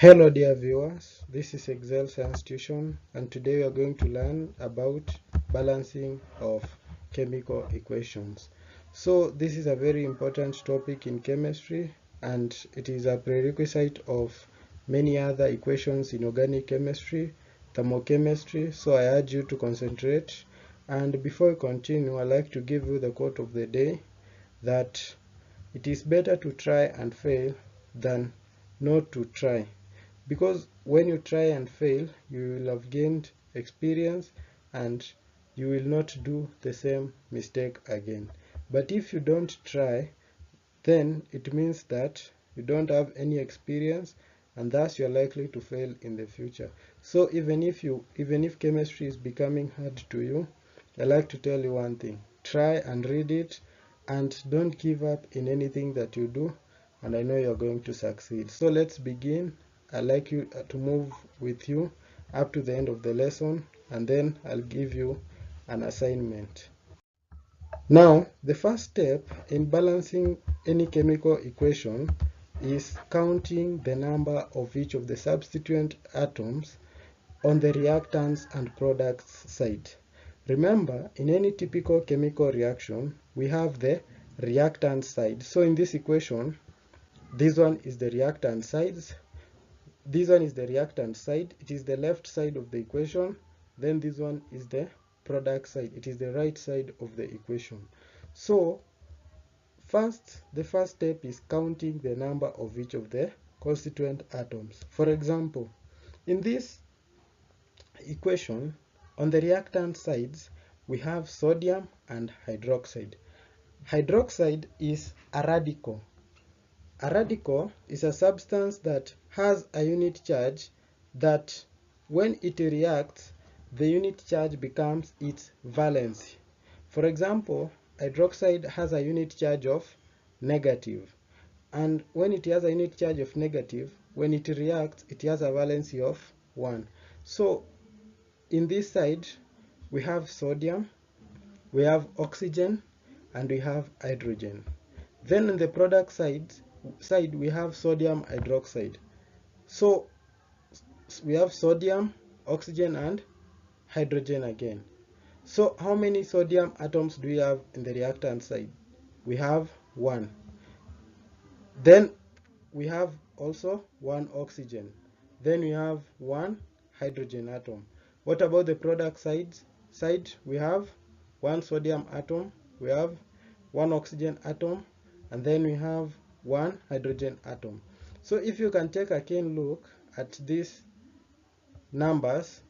Hello dear viewers, this is Excel Science Tuition, and today we are going to learn about balancing of chemical equations. So this is a very important topic in chemistry, and it is a prerequisite of many other equations in organic chemistry, thermochemistry. So I urge you to concentrate. And before we continue, I'd like to give you the quote of the day, that it is better to try and fail than not to try. Because when you try and fail, you will have gained experience and you will not do the same mistake again. But if you don't try, then it means that you don't have any experience, and thus you are likely to fail in the future. So even if chemistry is becoming hard to you, I like to tell you one thing: try and read it, and don't give up in anything that you do, and I know you're going to succeed. So let's begin. I'd like you to move with you up to the end of the lesson, and then I'll give you an assignment. Now, the first step in balancing any chemical equation is counting the number of each of the substituent atoms on the reactants and products side. Remember, in any typical chemical reaction, we have the reactant side. So in this equation, this one is the reactant sides. This one is the reactant side. It is the left side of the equation. Then this one is the product side. It is the right side of the equation. So the first step is counting the number of each of the constituent atoms. For example, in this equation, on the reactant sides, we have sodium and hydroxide. Hydroxide is a radical. A radical is a substance that has a unit charge that when it reacts, the unit charge becomes its valency. For example, hydroxide has a unit charge of negative. And when it has a unit charge of negative, when it reacts, it has a valency of 1. So in this side, we have sodium, we have oxygen, and we have hydrogen. Then on the product side we have sodium hydroxide. So we have sodium, oxygen, and hydrogen again. So how many sodium atoms do we have in the reactant side? We have 1. Then we have also 1 oxygen. Then we have 1 hydrogen atom. What about the product side? We have 1 sodium atom, we have 1 oxygen atom, and then we have 1 hydrogen atom. So if you can take a keen look at these numbers,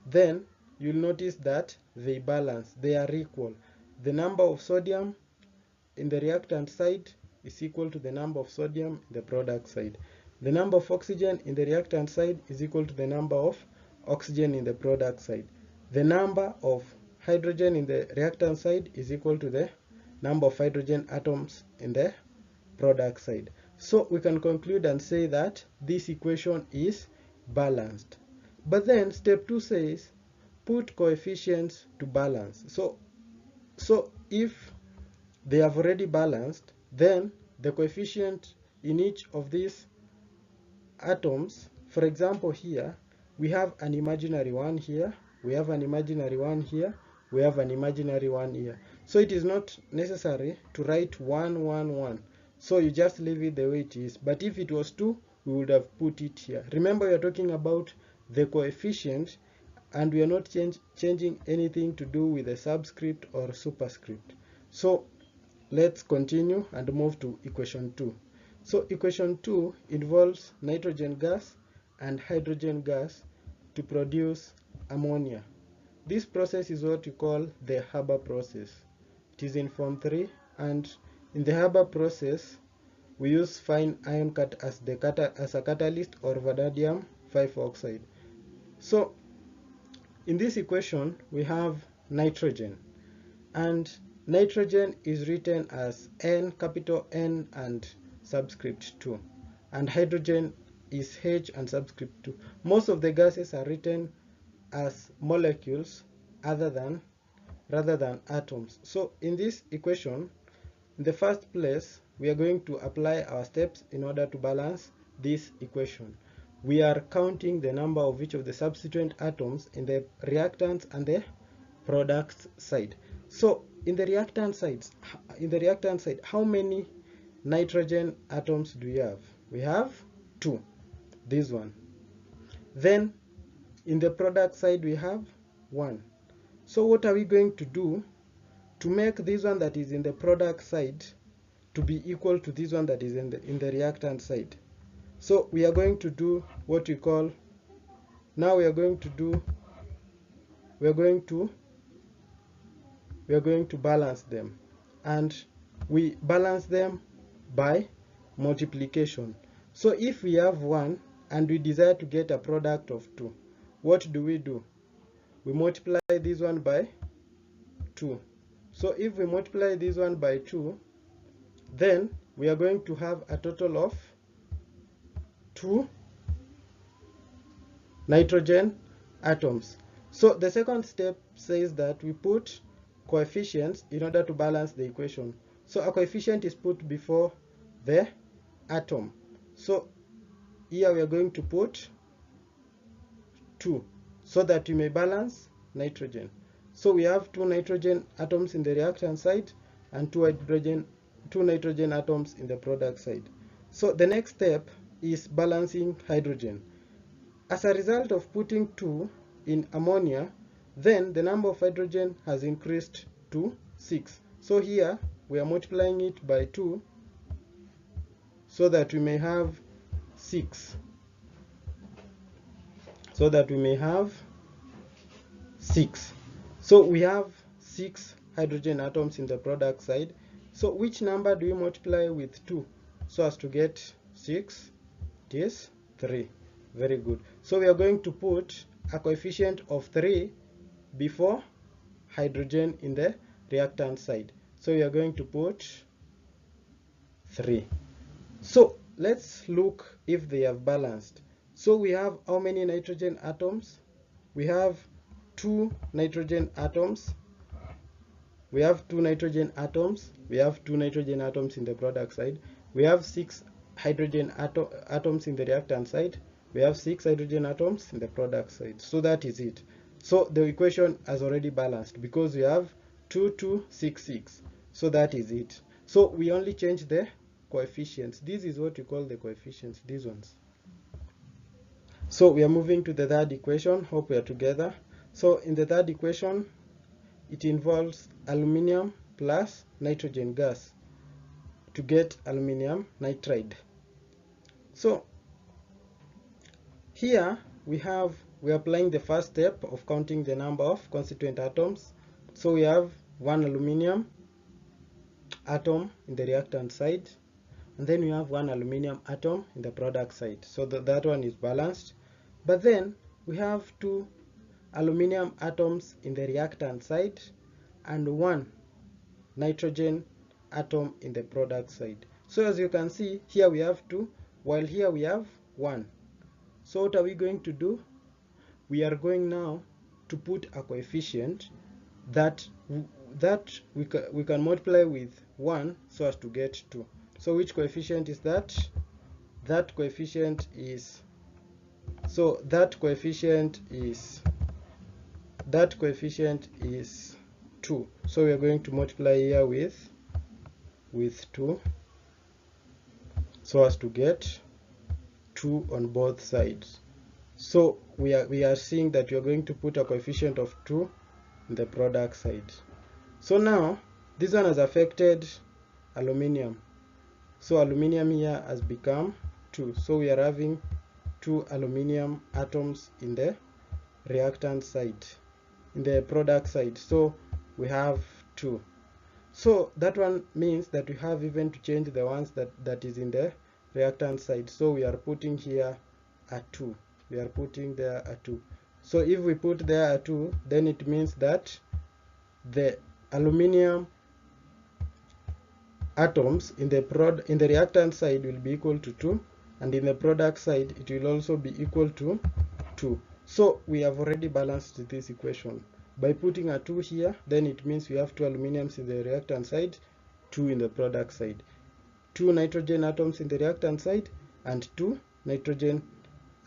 then you'll notice that they balance, they are equal. The number of sodium in the reactant side is equal to the number of sodium in the product side. The number of oxygen in the reactant side is equal to the number of oxygen in the product side. The number of hydrogen in the reactant side is equal to the number of hydrogen atoms in the product side. So we can conclude and say that this equation is balanced. But then step 2 says put coefficients to balance. So if they have already balanced, then the coefficient in each of these atoms, for example here, we have an imaginary one here, we have an imaginary one here, we have an imaginary one here. So it is not necessary to write 1, 1, 1. So you just leave it the way it is. But if it was 2, we would have put it here. Remember, we are talking about the coefficient, and we are not changing anything to do with the subscript or superscript. So let's continue and move to equation 2. So equation 2 involves nitrogen gas and hydrogen gas to produce ammonia. This process is what we call the Haber process. It is in form 3, and in the Haber process we use fine iron as a catalyst, or vanadium 5 oxide. So in this equation we have nitrogen, and nitrogen is written as N, capital N, and subscript 2, and hydrogen is H and subscript 2. Most of the gases are written as molecules rather than atoms. So in this equation, in the first place, we are going to apply our steps in order to balance this equation. we are counting the number of each of the substituent atoms in the reactants and the products side. So in the reactant side, how many nitrogen atoms do we have? We have 2, this one. Then in the product side we have 1. So what are we going to do to make this one that is in the product side to be equal to this one that is in the reactant side? So we are going to do what we call, now we are going to balance them, and we balance them by multiplication. So if we have 1 and we desire to get a product of 2, what do? We multiply this one by 2. So if we multiply this one by 2, then we are going to have a total of 2 nitrogen atoms. So the second step says that we put coefficients in order to balance the equation. So a coefficient is put before the atom. So here we are going to put 2 so that we may balance nitrogen. So we have 2 nitrogen atoms in the reactant side and 2 nitrogen atoms in the product side. So the next step is balancing hydrogen. As a result of putting 2 in ammonia, then the number of hydrogen has increased to 6. So here we are multiplying it by 2 so that we may have 6. So we have 6 hydrogen atoms in the product side. So which number do we multiply with 2 so as to get 6? It is 3. Very good. So we are going to put a coefficient of 3 before hydrogen in the reactant side. So we are going to put 3. So let's look if they have balanced. So we have how many nitrogen atoms? We have 2 nitrogen atoms. We have 2 nitrogen atoms. We have 2 nitrogen atoms in the product side. We have 6 hydrogen atoms in the reactant side. We have 6 hydrogen atoms in the product side. So that is it. So the equation has already balanced because we have 2, 2, 6, 6. So that is it. So we only change the coefficients. This is what we call the coefficients, these ones. So we are moving to the third equation. Hope we are together. So in the third equation, it involves aluminium plus nitrogen gas to get aluminium nitride. So here we are applying the first step of counting the number of constituent atoms. So we have 1 aluminium atom in the reactant side, and then we have 1 aluminium atom in the product side. So that one is balanced. But then we have 2 aluminium atoms in the reactant side and 1 nitrogen atom in the product side. So as you can see, here we have 2, while here we have 1. So what are we going to do? We are going now to put a coefficient that we can multiply with 1 so as to get 2. So which coefficient is that? That coefficient is 2. So we are going to multiply here with 2 so as to get 2 on both sides. So we are seeing that we are going to put a coefficient of 2 in the product side. So now this one has affected aluminium. So aluminium here has become 2. So we are having 2 aluminium atoms in the reactant side, in the product side. So we have 2. So that one means that we have even to change the ones that is in the reactant side. So we are putting here a 2. We are putting there a 2. So if we put there a 2, then it means that the aluminium atoms in the reactant side will be equal to 2, and in the product side it will also be equal to 2. So we have already balanced this equation. By putting a 2 here, then it means we have 2 aluminiums in the reactant side, 2 in the product side. 2 nitrogen atoms in the reactant side and 2 nitrogen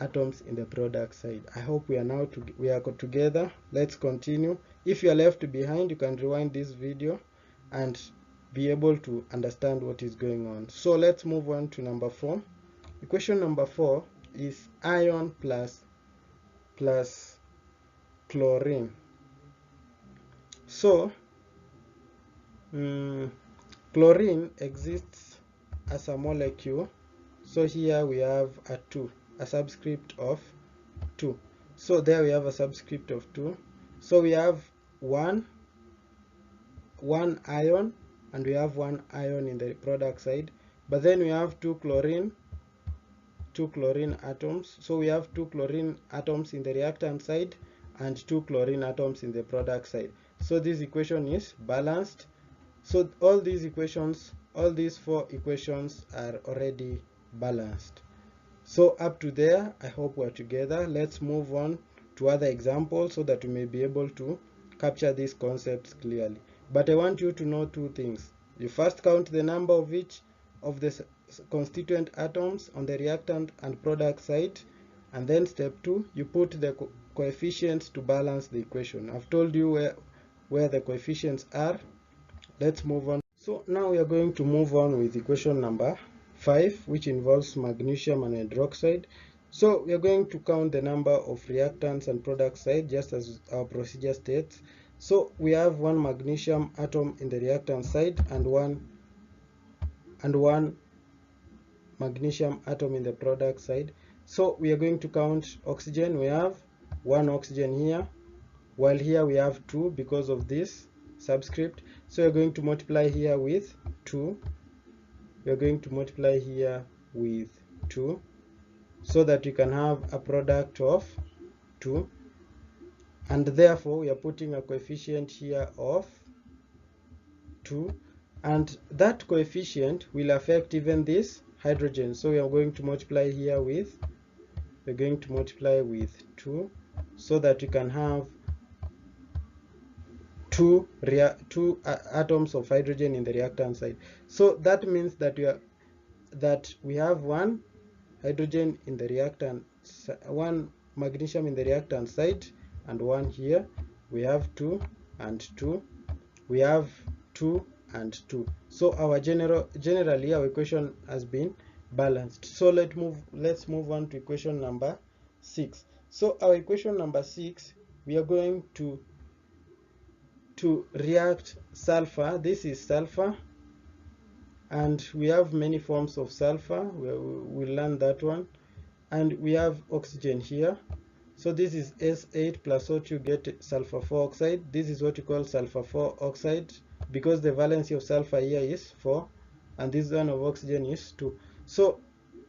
atoms in the product side. I hope we are together. Let's continue. If you are left behind, you can rewind this video and be able to understand what is going on. So let's move on to number 4. Equation number 4 is iron plus chlorine. So chlorine exists as a molecule. So here we have a 2, a subscript of 2. So there we have a subscript of 2. So we have one ion, and we have one ion in the product side. But then we have two chlorine atoms. So we have 2 chlorine atoms in the reactant side and 2 chlorine atoms in the product side. So this equation is balanced. So all these 4 equations are already balanced. So up to there, I hope we're together. Let's move on to other examples so that we may be able to capture these concepts clearly. But I want you to know 2 things. You first count the number of each of the constituent atoms on the reactant and product side, and then step 2, you put the coefficients to balance the equation. I've told you where the coefficients are. Let's move on. So now we are going to move on with equation number 5, which involves magnesium and hydroxide. So we are going to count the number of reactants and product side just as our procedure states. So we have 1 magnesium atom in the reactant side and one magnesium atom in the product side. So we are going to count oxygen. We have 1 oxygen here, while here we have 2 because of this subscript. So we're going to multiply here with 2. We're going to multiply here with 2 so that we can have a product of 2. And therefore we are putting a coefficient here of 2. And that coefficient will affect even this hydrogen. So we are going to multiply here with 2 so that we can have 2 atoms of hydrogen in the reactant side. So that means that we have 1 hydrogen in the reactant, 1 magnesium in the reactant side, and 1 here. We have 2 and 2. We have 2 and 2. So our generally our equation has been balanced. So let's move on to equation number 6. So our equation number 6, we are going to react sulfur. This is sulfur, and we have many forms of sulfur. We'll learn that one. And we have oxygen here. So this is S8 plus O2, get sulfur 4 oxide. This is what we call sulfur 4 oxide because the valency of sulfur here is 4 and this one of oxygen is 2. So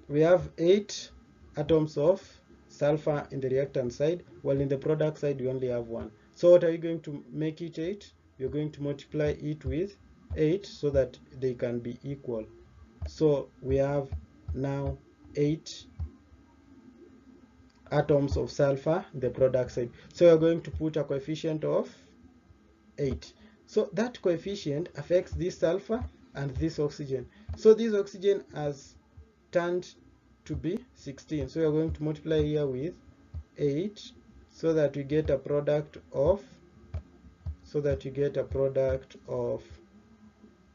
we have 8 atoms of sulfur in the reactant side, while in the product side we only have 1. So what are you going to make it 8? You're going to multiply it with 8 so that they can be equal. So we have now 8 atoms of sulfur in the product side. So we're going to put a coefficient of 8. So that coefficient affects this sulfur and this oxygen. So this oxygen has turned to be 16. So we're going to multiply here with 8 so that we get a product of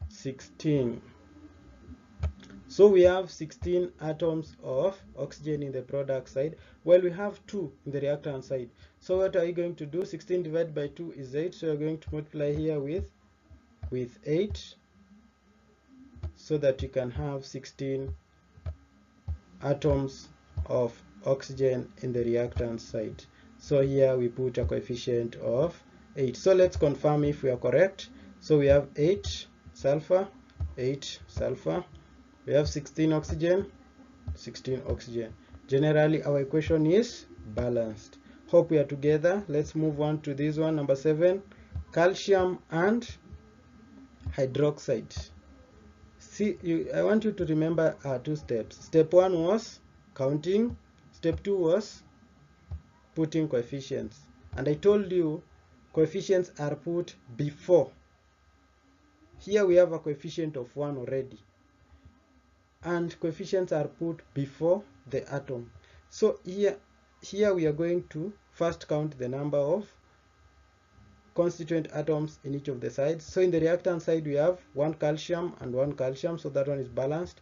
16. So we have 16 atoms of oxygen in the product side, while we have 2 in the reactant side. So what are you going to do? 16 divided by 2 is 8. So we're going to multiply here with 8 so that you can have 16 atoms of oxygen in the reactant side. So here we put a coefficient of 8. So let's confirm if we are correct. So we have 8 sulfur, 8 sulfur. We have 16 oxygen, 16 oxygen. Generally, our equation is balanced. Hope we are together. Let's move on to this one, number 7, calcium and hydroxide. See, I want you to remember our 2 steps. Step 1 was counting. Step 2 was putting coefficients. And I told you coefficients are put before. Here we have a coefficient of 1 already. And coefficients are put before the atom. So here we are going to first count the number of constituent atoms in each of the sides. So in the reactant side we have 1 calcium and 1 calcium, so that one is balanced.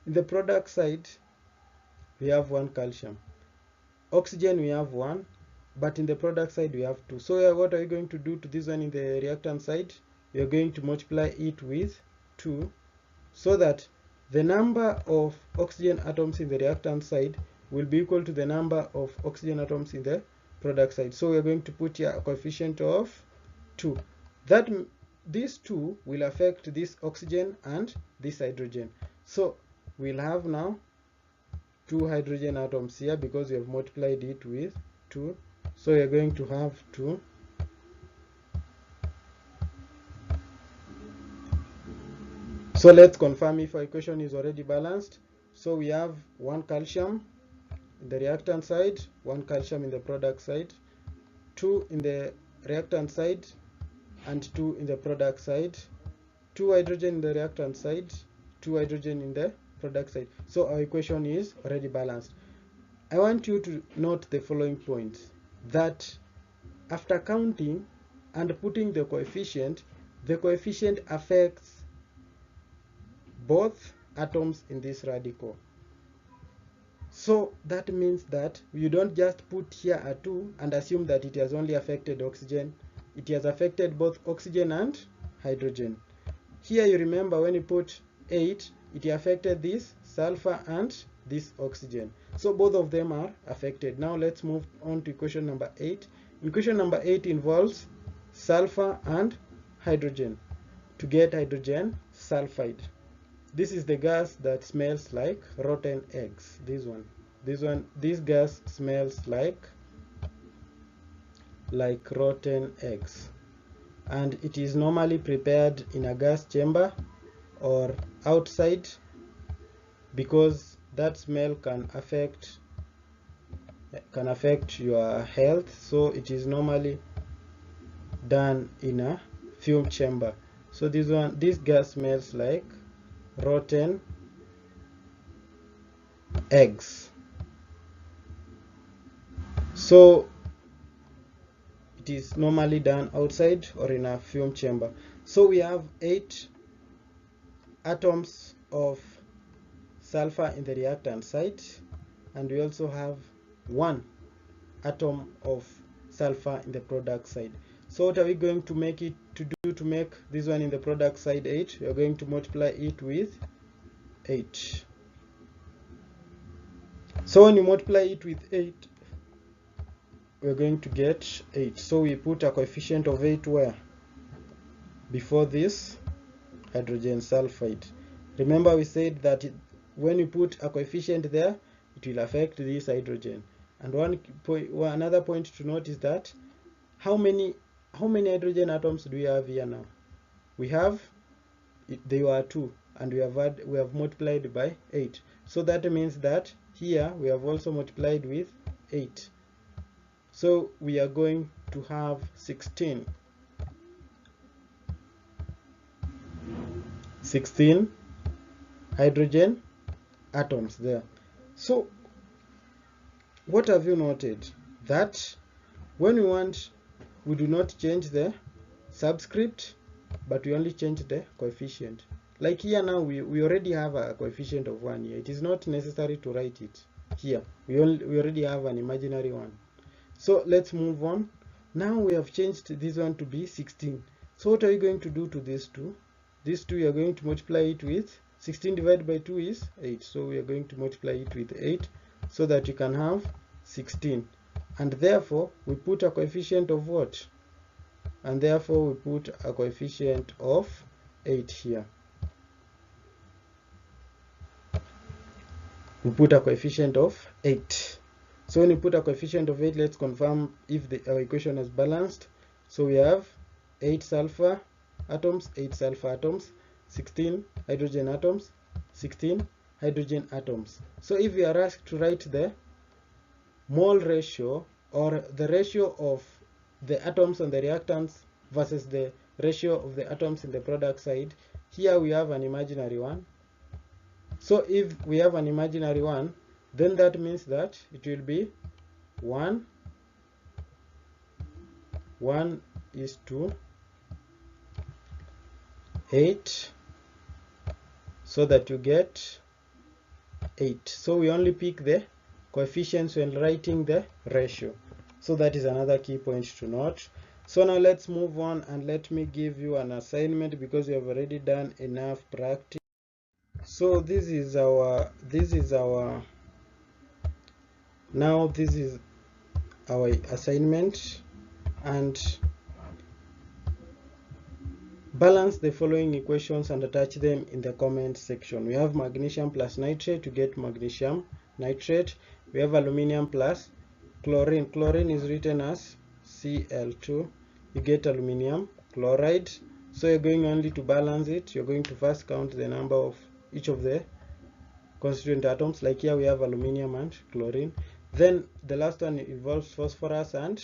In the product side we have 1 calcium. Oxygen we have 1, but in the product side we have 2. So what are we going to do to this one in the reactant side? We are going to multiply it with 2, so that the number of oxygen atoms in the reactant side will be equal to the number of oxygen atoms in the product side. So we are going to put here a coefficient of 2. That these 2 will affect this oxygen and this hydrogen. So we'll have now 2 hydrogen atoms here because we have multiplied it with 2. So we are going to have 2. So let's confirm if our equation is already balanced. So we have 1 calcium in the reactant side, 1 calcium in the product side, 2 in the reactant side and 2 in the product side, 2 hydrogen in the reactant side, 2 hydrogen in the product side. So our equation is already balanced. I want you to note the following points: that after counting and putting the coefficient affects both atoms in this radical. So that means that you don't just put here a 2 and assume that it has only affected oxygen. It has affected both oxygen and hydrogen. Here you remember when you put 8, it affected this sulfur and this oxygen. So both of them are affected. Now let's move on to equation number 8. Equation number 8 involves sulfur and hydrogen to get hydrogen sulfide. This is the gas that smells like rotten eggs. This gas smells like rotten eggs, and it is normally prepared in a gas chamber or outside because that smell can affect your health. So it is normally done in a fume chamber. So this gas smells like rotten eggs. So it is normally done outside or in a fume chamber. So we have 8 atoms of sulfur in the reactant side, and we also have 1 atom of sulfur in the product side. So what are we going to make this one in the product side 8? We are going to multiply it with 8. So when you multiply it with 8, we are going to get 8. So we put a coefficient of 8 where? Before this hydrogen sulfide. Remember we said that when you put a coefficient there, it will affect this hydrogen. And another point to note is that how many hydrogen atoms do we have here now? They were 2, and we have multiplied by 8. So that means that here we have also multiplied with 8. So we are going to have 16 hydrogen atoms there. So what have you noted? That when we do not change the subscript, but we only change the coefficient. Like here now, we already have a coefficient of 1 here. It is not necessary to write it here. We already have an imaginary one. So let's move on. Now we have changed this one to be 16. So what are you going to do to these 2? These 2 you are going to multiply it with 16 divided by 2 is 8. So we are going to multiply it with 8 so that you can have 16. And therefore we put a coefficient of what? And therefore we put a coefficient of 8 here. We put a coefficient of 8. So when you put a coefficient of 8, let's confirm if our equation is balanced. So we have 8 sulfur atoms, 16 hydrogen atoms, 16 hydrogen atoms. So if we are asked to write the mole ratio, or the ratio of the atoms on the reactants versus the ratio of the atoms in the product side, here we have an imaginary one. So if we have an imaginary one, then that means that it will be 1 is to 8, so that you get 8. So we only pick the coefficients when writing the ratio. So that is another key point to note. So now let's move on, and let me give you an assignment because we have already done enough practice. So this is our assignment, and balance the following equations and attach them in the comment section. We have magnesium plus nitrate, you get magnesium nitrate. We have aluminium plus chlorine. Chlorine is written as Cl2. You get aluminium chloride. So you're going only to balance it. You're going to first count the number of each of the constituent atoms. Like here we have aluminium and chlorine. Then the last one involves phosphorus and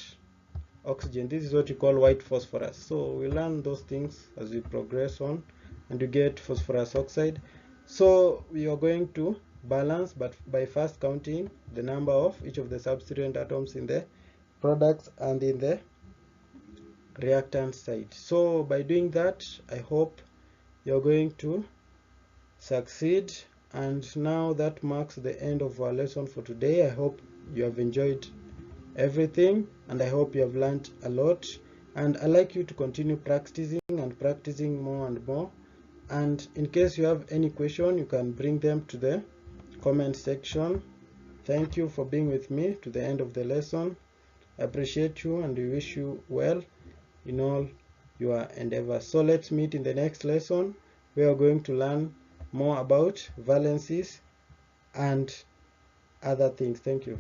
oxygen. This is what you call white phosphorus. So we learn those things as we progress on, and you get phosphorus oxide. So we are going to balance, but by first counting the number of each of the substituent atoms in the products and in the reactant side. So by doing that, I hope you're going to succeed. And now that marks the end of our lesson for today. I hope you have enjoyed everything, and I hope you have learned a lot, and I'd like you to continue practicing and practicing more and more. And in case you have any question, you can bring them to the comment section. Thank you for being with me to the end of the lesson. I appreciate you, and we wish you well in all your endeavors. So let's meet in the next lesson. We are going to learn more about valencies and other things. Thank you.